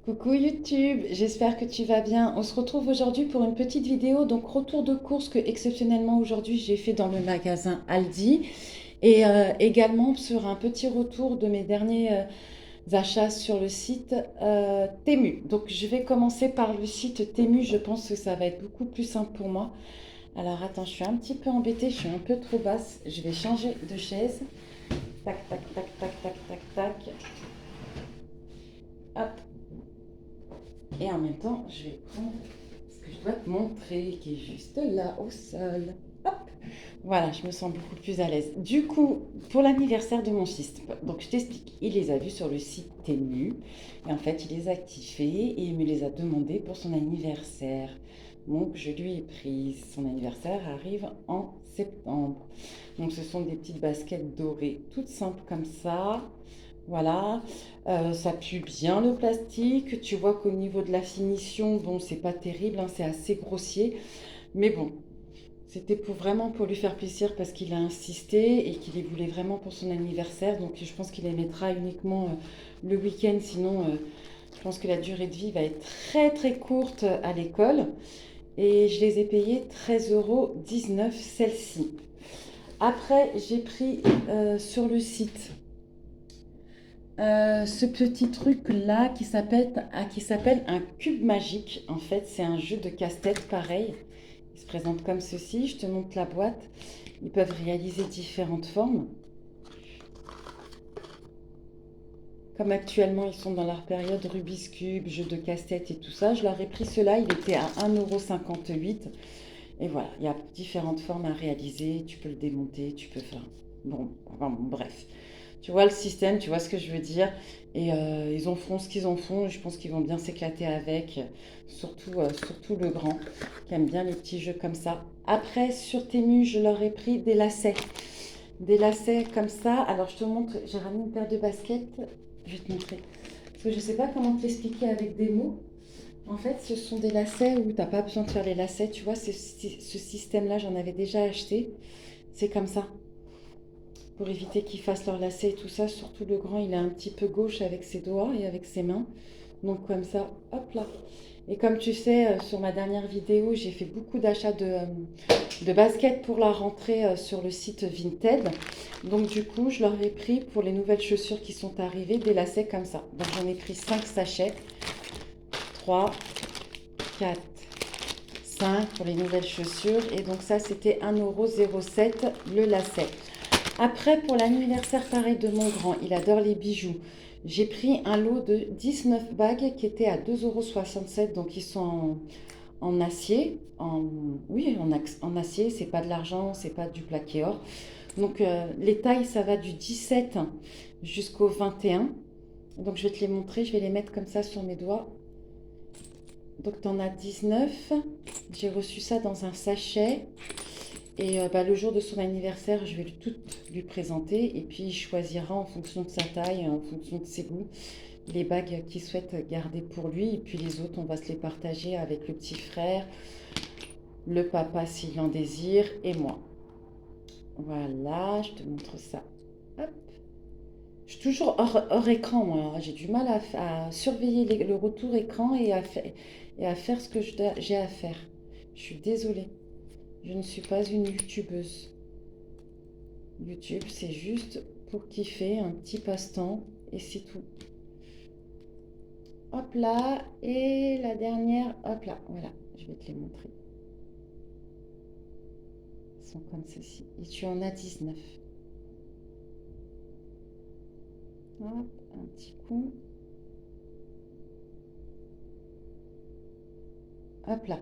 Coucou YouTube, j'espère que tu vas bien. On se retrouve aujourd'hui pour une petite vidéo, donc retour de course que exceptionnellement aujourd'hui j'ai fait dans le magasin Aldi et également sur un petit retour de mes derniers achats sur le site Temu. Donc je vais commencer par le site Temu, je pense que ça va être beaucoup plus simple pour moi. Alors attends, je suis un petit peu embêtée, je suis un peu trop basse, je vais changer de chaise. Tac, tac, tac, tac, tac, tac, tac. Hop. Et en même temps, je vais prendre ce que je dois te montrer, qui est juste là au sol. Hop. Voilà, je me sens beaucoup plus à l'aise. Du coup, pour l'anniversaire de mon fils, donc je t'explique, il les a vus sur le site Temu. Et en fait, il les a activés et il me les a demandés pour son anniversaire. Donc, je lui ai pris. Son anniversaire arrive en septembre. Donc, ce sont des petites baskets dorées, toutes simples comme ça. Voilà, ça pue bien le plastique. Tu vois qu'au niveau de la finition, bon, c'est pas terrible, hein, c'est assez grossier. Mais bon, c'était vraiment pour lui faire plaisir parce qu'il a insisté et qu'il les voulait vraiment pour son anniversaire. Donc je pense qu'il les mettra uniquement le week-end. Sinon, je pense que la durée de vie va être très très courte à l'école. Et je les ai payées 13,19 € celles-ci. Après, j'ai pris sur le site ce petit truc là qui s'appelle un cube magique. En fait, c'est un jeu de casse-tête pareil. Il se présente comme ceci. Je te montre la boîte. Ils peuvent réaliser différentes formes. Comme actuellement, ils sont dans leur période Rubik's Cube, jeu de casse-tête et tout ça. Je leur ai pris cela. Il était à 1,58 €. Et voilà, il y a différentes formes à réaliser. Tu peux le démonter, tu peux faire. Bon, enfin, bon, bref. Tu vois le système, tu vois ce que je veux dire. Et ils en feront ce qu'ils en font. Je pense qu'ils vont bien s'éclater avec. Surtout le grand, qui aime bien les petits jeux comme ça. Après, sur Temu, je leur ai pris des lacets. Des lacets comme ça. Alors, je te montre. J'ai ramené une paire de baskets. Je vais te montrer. Parce que je ne sais pas comment te l'expliquer avec des mots. En fait, ce sont des lacets où tu n'as pas besoin de faire les lacets. Tu vois, ce système-là, j'en avais déjà acheté. C'est comme ça pour éviter qu'ils fassent leur lacets et tout ça. Surtout le grand, il est un petit peu gauche avec ses doigts et avec ses mains. Donc comme ça, hop là. Et comme tu sais, sur ma dernière vidéo, j'ai fait beaucoup d'achats de baskets pour la rentrée sur le site Vinted. Donc du coup, je leur ai pris pour les nouvelles chaussures qui sont arrivées des lacets comme ça. Donc j'en ai pris 5 sachets. 3, 4, 5 pour les nouvelles chaussures. Et donc ça, c'était 1,07 € le lacet. Après, pour l'anniversaire pareil de mon grand, il adore les bijoux. J'ai pris un lot de 19 bagues qui étaient à 2,67 €. Donc ils sont en acier. Oui, en acier, c'est pas de l'argent, c'est pas du plaqué or. Donc les tailles, ça va du 17 jusqu'au 21. Donc je vais te les montrer, je vais les mettre comme ça sur mes doigts. Donc tu en as 19. J'ai reçu ça dans un sachet. Et le jour de son anniversaire, je vais tout lui présenter et puis il choisira en fonction de sa taille, en fonction de ses goûts, les bagues qu'il souhaite garder pour lui. Et puis les autres, on va se les partager avec le petit frère, le papa s'il en désire et moi. Voilà, je te montre ça. Hop. Je suis toujours hors écran, moi. J'ai du mal à surveiller le retour écran et à faire ce que j'ai à faire. Je suis désolée. Je ne suis pas une youtubeuse. YouTube, c'est juste pour kiffer, un petit passe-temps, et c'est tout. Hop là, et la dernière, hop là, voilà, je vais te les montrer. Ils sont comme ceci. Et tu en as 19. Hop, un petit coup. Hop là,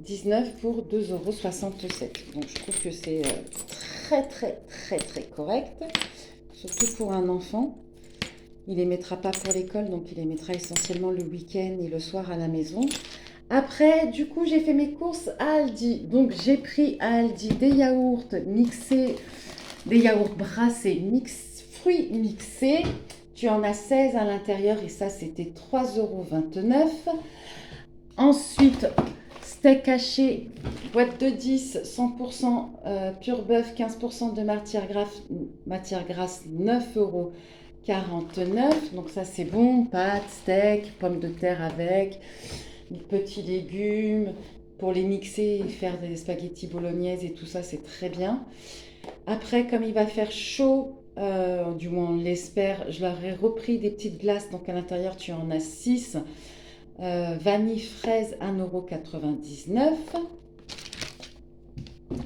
19 pour 2,67 €. Donc je trouve que c'est très très très très correct, surtout pour un enfant. Il les mettra pas pour l'école, donc il les mettra essentiellement le week-end et le soir à la maison. Après, du coup, j'ai fait mes courses à Aldi. Donc, j'ai pris à Aldi des yaourts mixés, des yaourts brassés, fruits mixés. Tu en as 16 à l'intérieur et ça, c'était 3,29 €. Ensuite, steak haché, boîte de 10, 100% pur bœuf, 15% de matière grasse, 9,90 € 49. Donc ça c'est bon, pâtes, steak, pommes de terre avec, des petits légumes. Pour les mixer et faire des spaghettis bolognaise et tout ça, c'est très bien. Après, comme il va faire chaud, du moins on l'espère, je leur ai repris des petites glaces. Donc à l'intérieur, tu en as 6. Vanille fraise, 1,99 €.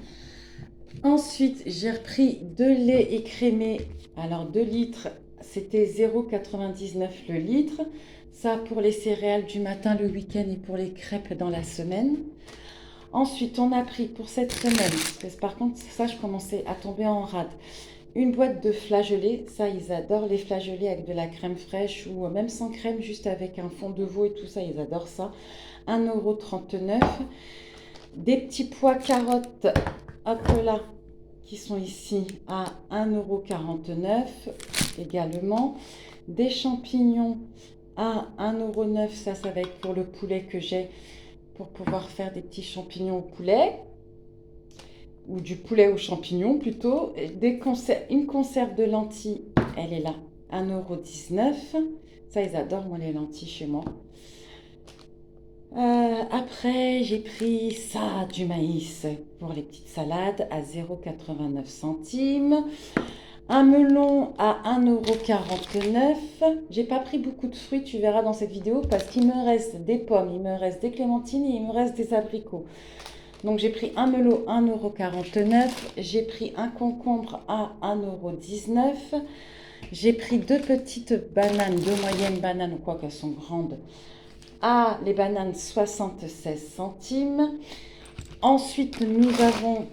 Ensuite, j'ai repris 2 laits écrémés. Alors 2 litres, c'était 0,99 € le litre. Ça pour les céréales du matin, le week-end et pour les crêpes dans la semaine. Ensuite, on a pris pour cette semaine, parce que par contre, ça, je commençais à tomber en rade, une boîte de flageolets. Ça, ils adorent les flageolets avec de la crème fraîche ou même sans crème, juste avec un fond de veau et tout ça, ils adorent ça. 1,39 €. Des petits pois carottes, hop là, qui sont ici à 1,49 € également. Des champignons à 1,09 €. Ça va être pour le poulet que j'ai, pour pouvoir faire des petits champignons au poulet, ou du poulet aux champignons plutôt. Une conserve de lentilles, elle est là, 1,19 €. Ça, ils adorent, moi, les lentilles chez moi. Après, j'ai pris ça, du maïs pour les petites salades à 0,89 centimes. Un melon à 1,49 €. J'ai pas pris beaucoup de fruits, tu verras dans cette vidéo, parce qu'il me reste des pommes, il me reste des clémentines et il me reste des abricots. Donc j'ai pris un melon 1,49 €. J'ai pris un concombre à 1,19 €. J'ai pris 2 petites bananes, 2 moyennes bananes, ou quoi qu'elles sont grandes. Les bananes 76 centimes. Ensuite, nous avons...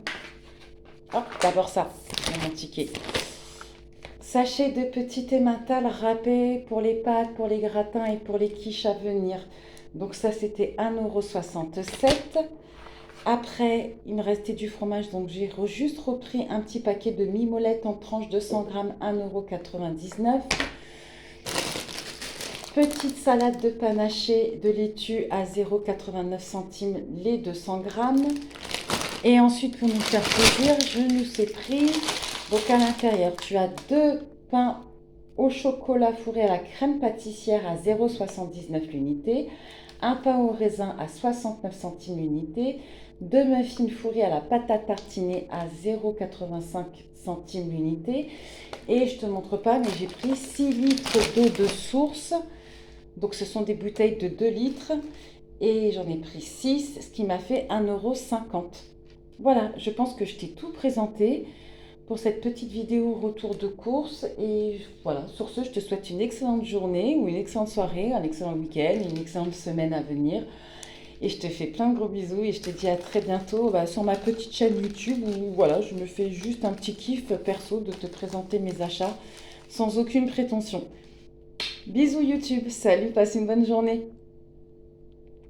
d'abord ça, mon ticket. Sachet de petit emmental râpé pour les pâtes, pour les gratins et pour les quiches à venir. Donc ça, c'était 1,67 €. Après, il me restait du fromage, donc j'ai juste repris un petit paquet de mimolette en tranches de 100 grammes, 1,99 €. Petite salade de panaché de laitue à 0,89 centimes les 200 grammes. Et ensuite, pour nous faire plaisir, je nous ai pris... Donc à l'intérieur, tu as 2 pains au chocolat fourré à la crème pâtissière à 0,79 € l'unité, un pain au raisin à 69 centimes l'unité, 2 muffins fourrés à la pâte à tartiner à 0,85 centimes l'unité. Et je ne te montre pas, mais j'ai pris 6 litres d'eau de source. Donc ce sont des bouteilles de 2 litres et j'en ai pris 6, ce qui m'a fait 1,50 €. Voilà, je pense que je t'ai tout présenté pour cette petite vidéo retour de course. Et voilà, sur ce, je te souhaite une excellente journée ou une excellente soirée, un excellent week-end, une excellente semaine à venir. Et je te fais plein de gros bisous et je te dis à très bientôt sur ma petite chaîne YouTube où voilà, je me fais juste un petit kiff perso de te présenter mes achats sans aucune prétention. Bisous YouTube, salut, passe une bonne journée.